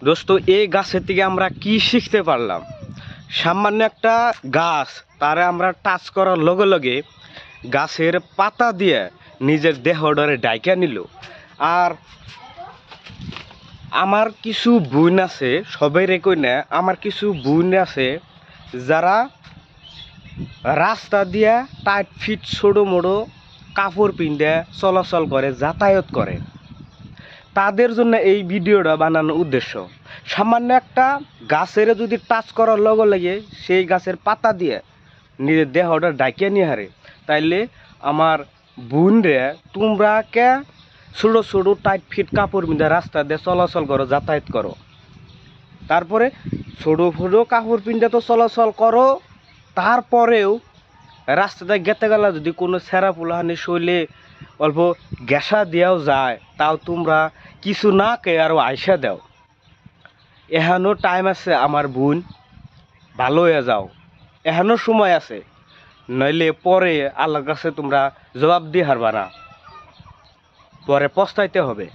দোস্ত, এই গাছের থেকে আমরা কি শিখতে পারলাম? সামান্য একটা গাছ, তারা আমরা টাচ করার লগে লগে গাছের পাতা দিয়ে নিজের দেহডরে ডাইকা নিল। আর আমার কিছু বোন আছে, সবাই রেকই না, আমার কিছু বোন আছে যারা রাস্তা দিয়া টাইট ফিট ছোটো মোটো কাপড় পিন্ধে চলাচল করে, যাতায়াত করে। তাদের জন্য এই ভিডিওটা বানানোর উদ্দেশ্য। সামান্য একটা গাছের যদি টাচ করার লগে লাগে সেই গাছের পাতা দিয়ে নিজের দেহটা ডাকিয়ে নিয়ে হারে, তাইলে আমার বোন রে, তোমরা কে ছোটো ছোটো টাইট ফিট কাপড় পিন্ধে রাস্তা দিয়ে চলাচল করো, যাতায়াত করো। তারপরে ছোটো ছোটো কাপড় পিন্ধে তো চলাচল করো, তারপরেও রাস্তাতে গেতে গেলে যদি কোনো ছেঁড়া পোলাহানি শৈলে অল্প গ্যাসা দিয়াও যায়, তাও তোমরা কিছু না কে আরও আইসা দাও। এহানো টাইম আছে আমার বোন, ভালো হয়ে যাও, এহানো সময় আছে, নইলে পরে আল্লাহর কাছে তোমরা জবাব দিয়ে হারবা না, পরে পস্তাইতে হবে।